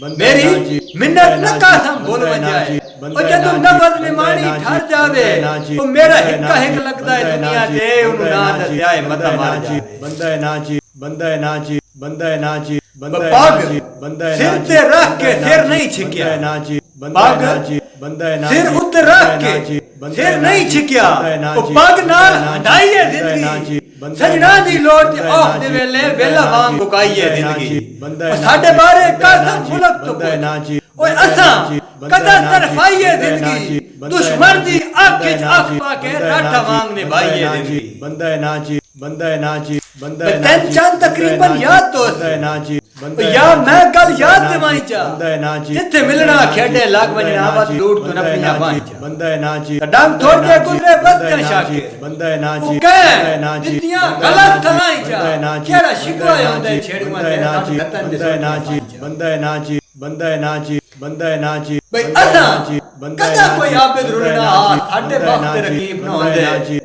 मेरी मिन्नत न कासम बोल वजाए और जदों नफज निमानी ठर जावे तो मेरा हिक्का हिक लगदा है दुनिया ते उनु ना दस्या है मता मार जावे बंदा नाची बंदा नाची बंदा नाची पग सिर ते रख के सिर नहीं छिकिया पग सिर उत्ते रख के सिर नहीं छिकिया ओ पग नाल हटाई है जिंदगी सजना दी लोड़ ते औख दे वेले वेला वांग मुकाई है जिंदगी साडे बारे कसम मुल्क तो नाची ओए असां कदा तरफाई है जिंदगी दुश्मन दी आंख विच आंख पाके राठा वांग निभाई है जिंदगी बंदा नाची बंदा तेन चंद तकरीबन याद तो नाची या मैं गल याद दिवाई चा जिथे मिलना खेडे लाग वजना वत लूट तो न पिया बांचा बंदा नाची डंग थोड़ के गुजरे वत के शाके बंदा नाची जितियां गलत थलाई चा केड़ा शिकवा होंदे छेड़ुआ ते बंदा नाची बंदा नाची बंदा नाची बंदा नाची भाई असा कदा कोई आबिद रुलना साडे वक्त रकीब न होंदे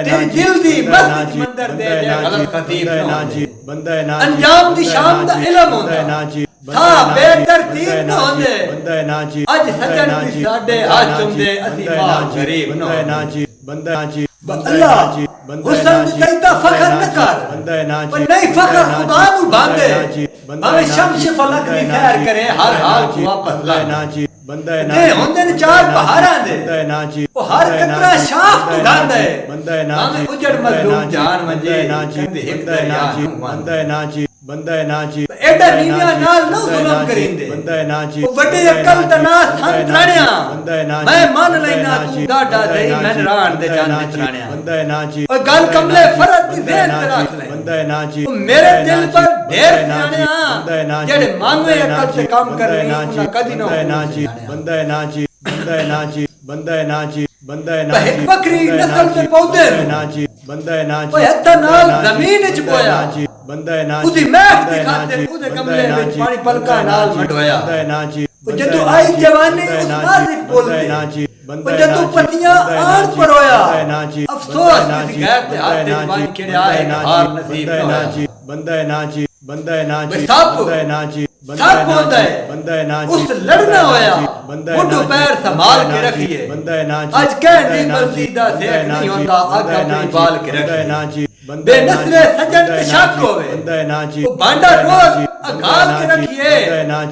तेरी दिल दी मस्त मंदर दे गलत खतीब न होंदे बंदा नाची अंजाम दी शाम दा इल्म होंदा नाची था बेतरतीब न होंदे बंदा नाची अज सजन दी साडे हाथ तुमदे असी मां गरीब न नाची बंदा नाची अल्लाह हुसन दैता फखर न कर बंदा नाची पर नहीं फखर खुदा नु बांधे हमें शम्स फलक दी खैर करे हर हाल को वापस ला नाची बंदा नाची होंदे न चार पहाड़ां दे बंदा नाची ओ हर कतरा शाख तू ढांदे बंदा नाची हमें उजड़ मजलूम जान वंजे नाची बंदा नाची बंदा नाची बंदा नाची एडा नीविया नाल न जुल्म करिंदे बंदा नाची ओ वड्डे अकल तना संतराणिया बंदा नाची मैं मान लेना तू डाडा दई मैं राण दे जान तराणिया बंदा नाची ओ गल कमले फरत दी देन रख ले बंदा नाची ओ मेरे दिल पर ढेर तराणिया जेड़े मांगे अकल से काम करनी उना कदी न नाची बंदा नाची बंदा नाची बंदा नाची बंदा नाची बकरी नस्ल के पौधे नाची बंदा नाची ओ हत्ता नाल जमीन च बोया बंदा नाची उदी महक दी खातिर उदे कमले विच पानी पलका नाल मडोया बंदा नाची ओ जदों आई जवानी उस नाज़िक बोलदे नाची ओ जदों पतियां आन पर होया अफसोस किस गैर ते हाथ ते जवानी केड़े आए हार नसीब न होया बंदा नाची बंदा नाची सब नाची सब होता है बंदा नाची उस लड़ना होया मुंडो पैर संभाल के रखिए बंदा नाची आज कह दी मर्जी दा सेठ नहीं होता आग अपनी बाल के रखिए नाची बेनस्ले सजन पे शक होवे बंदा नाची वो बांडा रोज अकाल के रखिए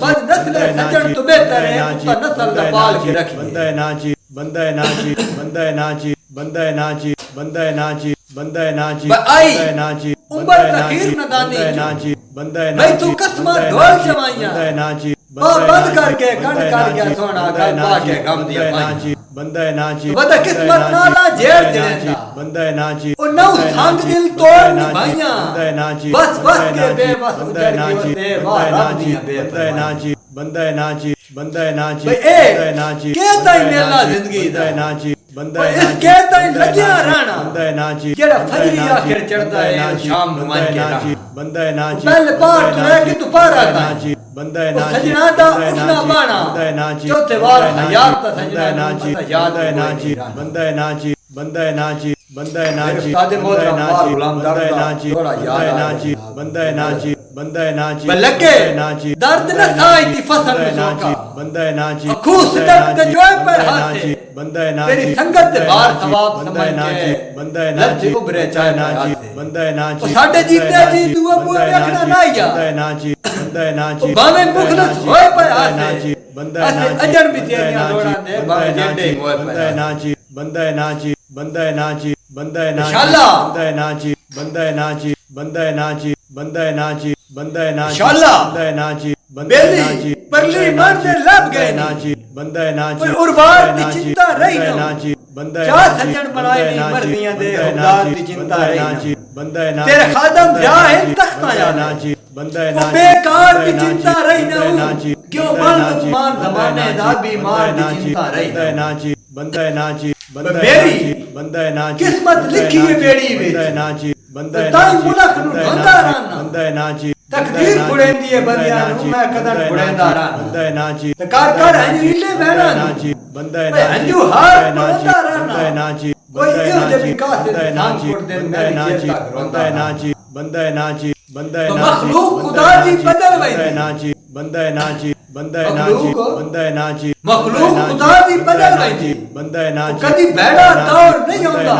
बद नस्ले सजन तो बेहतर है उसका नस्ल दा पाल के रखिए बंदा नाची बंदा नाची बंदा नाची बंदा नाची बंदा नाची बंदा नाची आई नाची उम्र तखीर नदानी नाची बंदा भाई तू कसमा ढोल जमाइया नाची बंद करके कंड कर गया सोना गल पा के गम दिया नाची बंदा नाची वदा किस्मत नाला जेड़ देता बंदा नाची ओ नौ संग दिल तोड़ निभाइया बंदा नाची बस बस के बेबस उजड़ नाची के वाह राजी बंदा नाची बंदा नाची बंदा नाची बंदा नाची के ताई मेला जिंदगी दा नाची बंदा इस के ताई लगिया रहना बंदा नाची जेड़ा फजरी आखिर चढ़दा है शाम नु मान के नाची बंदा नाची पहले पार तो रह के दोबारा नाची बंदा नाची सजना दा उठना बाना बंदा नाची चौथे बार हयात दा सजना नाची याद नाची बंदा नाची बंदा नाची बंदा नाची उस्ताद मोहतरम मार गुलाम बंदा दर्द नाची थोड़ा याद नाची बंदा नाची बंदा नाची लगे नाची दर्द न साई दी फसल में सोका बंदा नाची खूस दर्द के जोए पर हाथ से बंदा नाची तेरी संगत दे बार सवाब समझ नाची के बंदा नाची लज्ज उभरे चाहे नाची बंदा नाची साडे जीते जी दुआ बुआ देखना ना या बंदा नाची बंदा नाची बावे मुखलस होए पर हाथ नाची बंदा असे नाची अजर भी तेरियां लोड़ा दे बावे जेडे होए बंदा पर नाची बंदा नाची बंदा नाची बंदा नाची इंशाअल्लाह बंदा नाची बंदा नाची बंदा नाची बंदा नाची बंदा नाची इंशाअल्लाह बंदा नाची बंदा बेली नाची परली मर से लब गए नाची बंदा नाची पर उर्वार दी चिंता रही ना नाची बंदा चार सज्जन बनाए दी मर्दियां दे हुदार दी चिंता रही नाची बंदा नाची तेरे खादम जा है तख्ता या नाची बंदा वो नाची बेकार दी चिंता रही ना नाची क्यों बल मान जमाने दा बीमार दी चिंता रही बंदा नाची बंदा नाची बंदा मेरी बंदा नाची किस्मत लिखी है बेड़ी विच बंदा नाची बंदा ताई मुल्क नु ढोंदा रहना बंदा नाची तकदीर बुड़ेंदी है बंदियां नु मैं कदर बुड़ेंदा रहना बंदा नाची ते कर कर हंजीले बहना नाची बंदा नाची हंजू हार बुड़ेंदा बंदा रहना नाची कोई यो जे विकास बंदा नाची बंदा नाची बंदा नाची बंदा नाची बंदा तो नाची मखलूक खुदा दी बदल वई नाची बंदा नाची बंदा है नाची मखलूक बंदा है नाची मखलूक खुदा दी बदल गई बंदा है नाची कभी बैठा दौर नहीं होता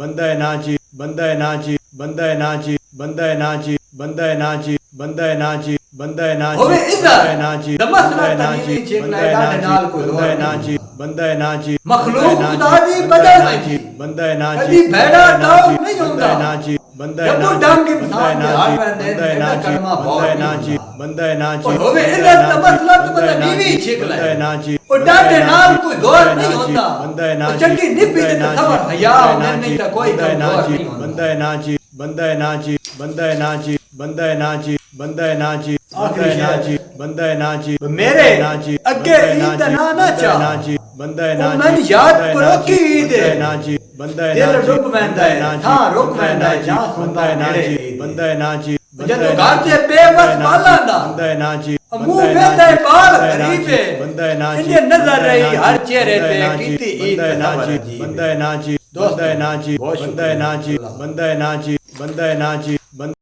बंदा है नाची बंदा है नाची बंदा है नाची बंदा है नाची बंदा है नाची बंदा है नाची बंदा है नाची होवे इधर नाची दमस बंदा है ना नाची तनी चेक बंदा है लाए नाची नाल को बंदा है नाची बंदा है नाची मखलूक खुदा दी बदल गई बंदा है नाची कभी बैठा दौर नहीं होता नाची बंदा है जब नाची डांग के बंदा है इंसान के हाथ में नाची बंदा है नाची कलमा बंदा है बहुत नाची बंदा है नाची होवे इधर दमस ना तो बंदा बीवी चेक बंदा लाए है नाची और डांटे नाल कोई दौर नहीं होता बंदा है और नाची चंगी निब्बी ते खबर हया नहीं तो कोई बंदा है कम दौर नाची नहीं होता बंदा है नाची बंदा है नाची बंदा है नाची बंदा है नाची बंदा है नाची आखिरी नाची बंदा है नाची मेरे नाची अगे ईद ना चाह नाची बंदा है ਉਹ नाची ਮੈਨੂੰ ਯਾਦ ਕਰੋ ਕਿ ਈਦ बंदा ਹੈ। है नाची बंदा है दिल नाची डुब वैंदा है, नाची थां रुक बंदा है वैंदा है, नाची जां सुनदा बंदा है नाची नेड़े ईद। बंदा है नाची ਜਦੋਂ ਘਰ ਦੇ ਬੇਵਸ ਬਾਲਾਂ ਦਾ बंदा है नाची ਮੂੰਹ ਵੇਂਦਾ ਹੈ ਬਾਲ बंदा है ਗਰੀਬ नाची, ਹੈ बंदा है नाची ਇਹਦੀ ਨਜ਼ਰ बंदा है ਰਹੀ हर नाची, चेहरे बंदा है पे नाची, कीती ईद बंदा है का नाची खबर बंदा है नाची दोस्त, बंदा है नाची बहुत बंदा है शुक्रिया। नाची बंदा है नाची बंदा है नाची बंदा